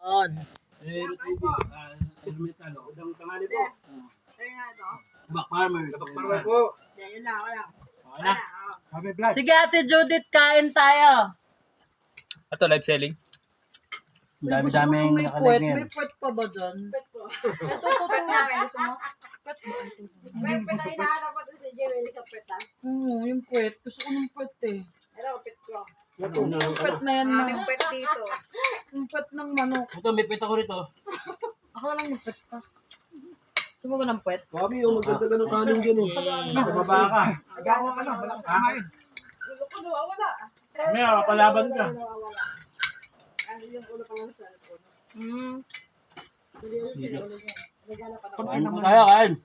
On. Pero TV, elemental, isang tangali po. Sa'yo nga ito. Back farmers. Kapag parway po. Yan na, wala. Okay na. Happy vlog. Sige Ate Judith, kain tayo. Ito, live selling. Ang dami-daming May nakalag puwet. ngayon. May puwet pa ba dyan? Ito, pet namin. Gusto mo? Pet ay hinahanap ko doon si Jewel sa pet ah. Oo, yung puwet. Gusto ko ng puwet eh. Ito, pet ko. Yung puwet na yan na. Maraming pet dito. Yung puwet ng manok. Ito, may pita ko rito. Ako lang yung puwet pa. Gusto mo ba ng puwet? Mami, yung magdagdagan ng kanin dyan eh. Baba ka. Agawa ka na, walang kamain. Gusto ko nawawala. May kapalaban ka. Nawawala. Ano yung ulo pa lang sa cellphone? Hindi yung ulo niya. Regala pa na. Kain mo tayo, kain.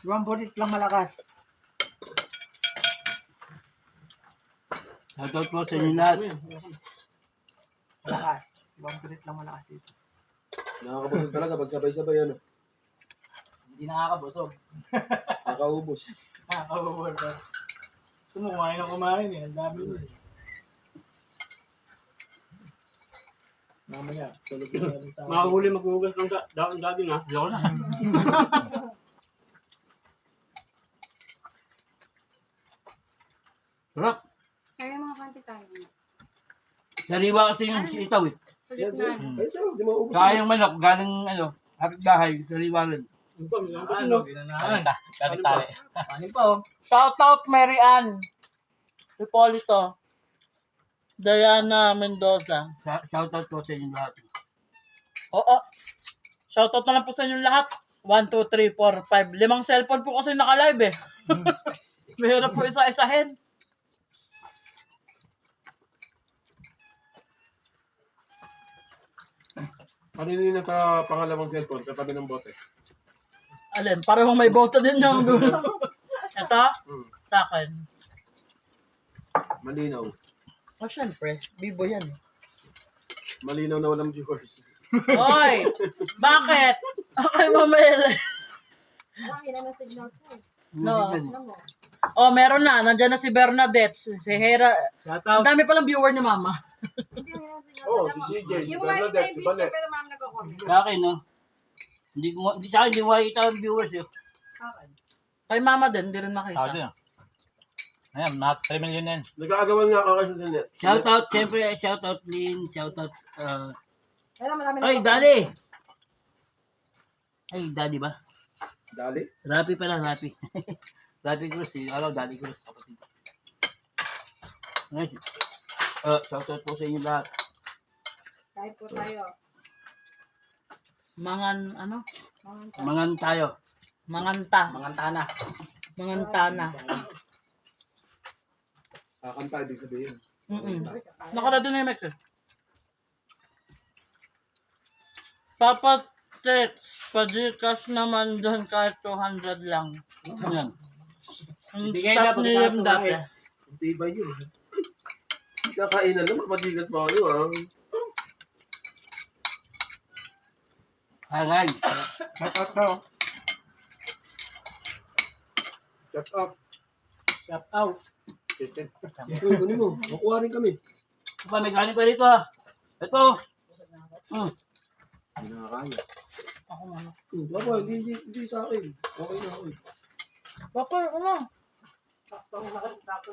Yung bonit lang malakas. Shoutout po sa inyo lahat. Malakas. Yung bonit lang malakas dito. Nakakabusog talaga pag sabay-sabay ano. Hindi nakakabusog. Nakaubos. Nakakabusog. Gusto mo kumain na kumain eh. Ang dami mo eh. Mamaya, tulog na rin tayo. Makahuli maghugas ng daging ha. Diyan ko na. Sarap. Kaya mga kanti tayo. Sariwa kasi yung itaw eh. Yan sir. Ay sir, di maubos. Kaya yung manok, galing hapit bahay, sariwa rin. Tali-tali. Kanin pa oh. Shout out Mary Ann. Hipolito. Diana Mendoza. Shoutout po sa inyo lahat. Oo. Shout out na lang po sa inyo lahat. 1, 2, 3, 4, 5. 5 cellphone po kasi naka-live eh. Mahirap po isa-isahin. Kanina yung naka-pangalawang cellphone, katabi ng bote. Alin, parang may boto din yung dulo. Ito, sa akin. Malinaw. Oh, syempre. Bibo yan eh. Malinaw na walang viewers. Hoy! Bakit? Okay, mamaya. Marami na ng signal ko. No. Alam mo. Oh, meron na. Nandiyan na si Bernadette. Si Hera. Shoutout. Ang dami palang viewer ni Mama. Hindi mo na signal. Oo, si CJ, si Yung mga kita Bernadette, yung si video Banet. pero ma'am nagko-comment. Sa akin no. Hindi sa akin, hindi makikita ang viewers eh. Kay Mama din, hindi rin Ako makita. din. Ayan, mga 3 million na yan. Nag-aagawan nga ako kasi sa net. Shoutout, siyempre, shoutout Lynn, shoutout, Kaya marami ay, Daddy! Ay, Daddy ba? Dali. Rapi pala, Rapi. Rapi Cruz, alaw, Daddy Cruz, kapatid. Nice. Shoutout po sa inyo lahat. Kahit po tayo. Mangan, ano? Mangan tayo. Manganta. Mangantana. Mangantana. Kakanta, ibig sabihin. Nakarado na yung mic eh. Papa text, pa-Gcash naman doon kahit 200 lang. Yan. Ang Bigay staff na, ni pagkatapos Yem dati. Ang tibay yun. Kakainan naman, magigas pa kayo ah. Hangay. Shut up daw. Shut up. Shout out. Uy, kunin mo. Makuha rin kami. Pa, may galing pa rito ha. Ito. Hindi nakakaya. Ako muna. Papa, hindi sa akin. Okay na ako eh. Papa, ako na. Sakto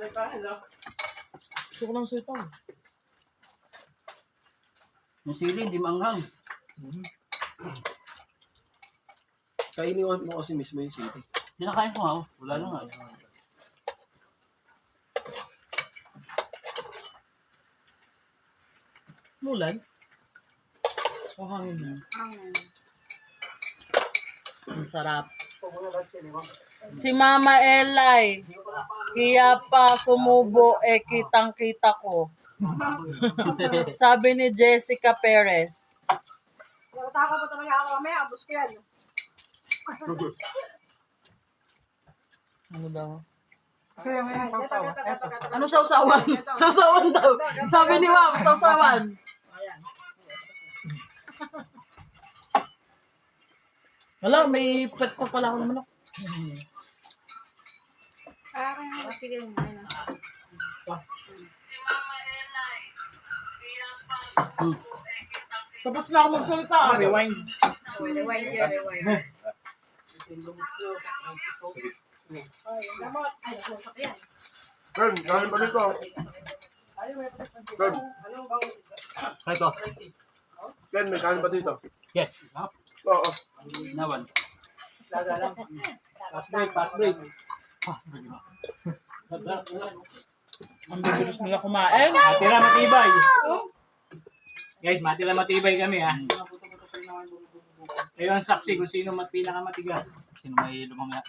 na yung kain ha. Gusto ko lang sitaw. Yung sili, hindi maanghang. Kainiwan mo kasi mismo yung city. Pinakain ko nga oh. Wala na nga. Mulan? O hangin na. Ang sarap. Si Mama Elay. Kaya pa sumubo kitang-kita ko. Sabi ni Jessica Perez. Nakataka pa talaga ako mamaya. Abos ko yan. Ano daw? Taga. Ano sausawan? Sausawan daw. Sabi ni Ma'am, sausawan. Ayan. Wala, may pet pa pala ako ng manok. Kaya kaya sige mo. Si Mama Elay. Tapos na ako magsalita. Rewind. Rewind yan, rewind. Ay, yung gamot. Ay, nasasakyan. Ken, kain pa dito. Ken, Kaya ito. Ken, may kain pa dito. Yes. Oo. Nawan. Pass break, pass break. Ang bibilis nila kumain. Matira matibay. Guys, matira matibay kami ha. Kayo ang saksi kung sino pinakamatigas. Sino may lumamaya?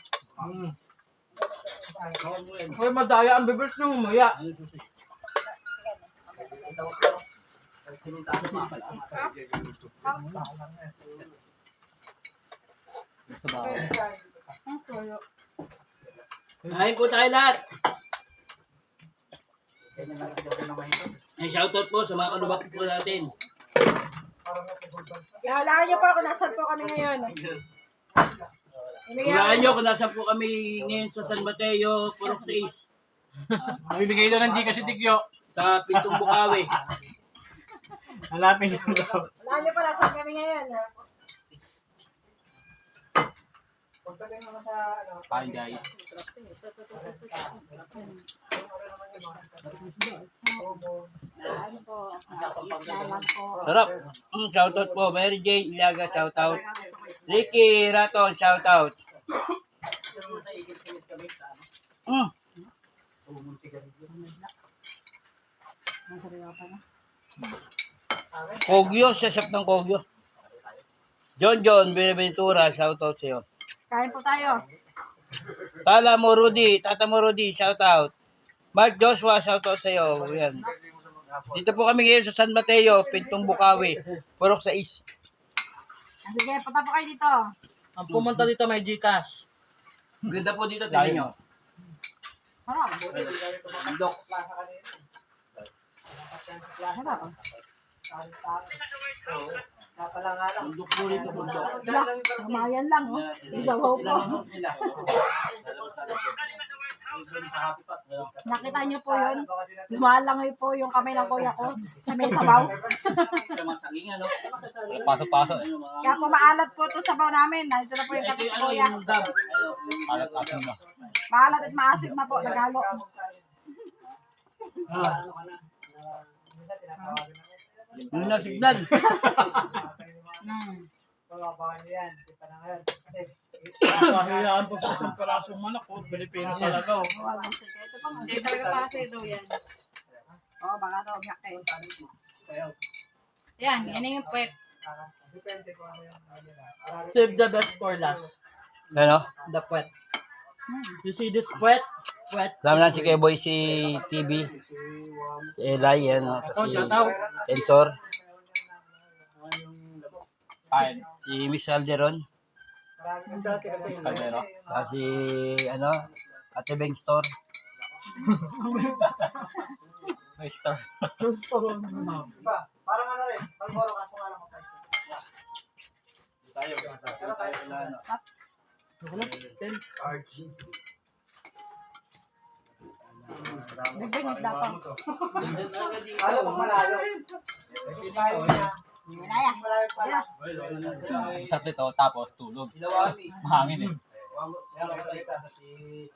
Hoy, madaya ang bibilis nyo umuya. Kain po tayo lahat. Ay, shoutout po sa mga kanubak po natin. Yalaan niyo po kung nasan po kami ngayon. Hulaan nyo kung nasan po kami ngayon sa San Mateo, Purok 6. Mabibigay daw ng Gcash si Tikyo. Sa Pintong Bukawi. Hanapin niyo daw. Yalaan niyo po nasan kami ngayon. Kain guys. Ano po? Salamat po. Sarap. Shoutout po. Mary Jane Ilaga, shoutout. Ricky Raton, shoutout. Kogyo, sa shop ng Kogyo. John Benaventura, shoutout sa'yo. Kain po tayo. Tata mo Rudy, shoutout. Mark Joshua, shoutout sa'yo. Yan. Dito po kami ngayon sa San Mateo, Pintong Bukawi, Purok 6. Sige, punta po kayo dito. Ang pumunta dito may Gcash. Ganda po dito, tingnan nyo. Harap. Bundok. Harap. Bundok po dito, bundok. Wala, kamayan lang, oh. Isawaw po. Nakita niyo po yun? Lumalangoy po yung kamay ng kuya ko sa may sabaw. Sa mga saging, ano? Pasok-pasok. Kaya po maalat po ito sabaw namin. Nandito na po yung Ito kapis yung, ko kuya. yung dab. Alat-asin na. Maalat at maasim na po. Nagalo. Ano na, signal? Kahiyaan po sa isang pirasong manok. Oh, Pilipino talaga. Oh. Ito pa. Hindi talaga kasi daw yan. Oo, baka daw umiyak kayo. Yan, yan yung puwet. Save the best for last. Ano? The puwet. You see this puwet? Puwet. Alam na si Keboy, si TV, si Eli, ano, si Tensor, Kain. si Miss Calderon, Caldero. si, ano, Ate Beng Store. May star. Dagdag isda pa. Minaya. Yeah. Sarap nito, tapos tulog. Mahangin eh. Si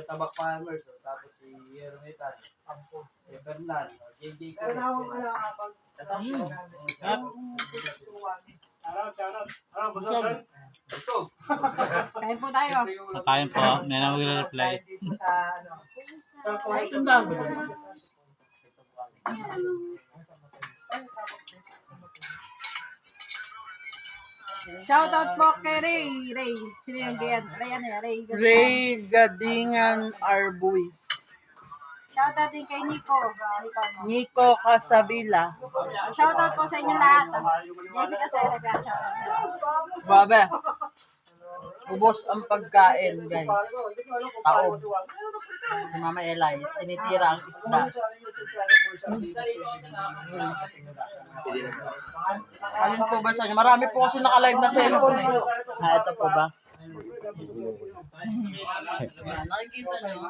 Tabak Farmers, tapos si Yerometan, si Bernal, JJ Kain po tayo. Kain po. May na magre-reply. Shoutout po kay Ray. Ray. Sino yung Ray? Ray ano yan? Ray. Ray Gadingan Arbuis. Shoutout din kay Nico. Nico Casabila. Shoutout po sa inyo lahat. Jessica Cesar. Shoutout. Babe. Ubos ang pagkain, guys. Taob. Si Mama Elay, tinitira ang isda. Alin po ba sa inyo? Marami po kasi naka-live na cellphone eh. Ito po ba? Nakikita nyo?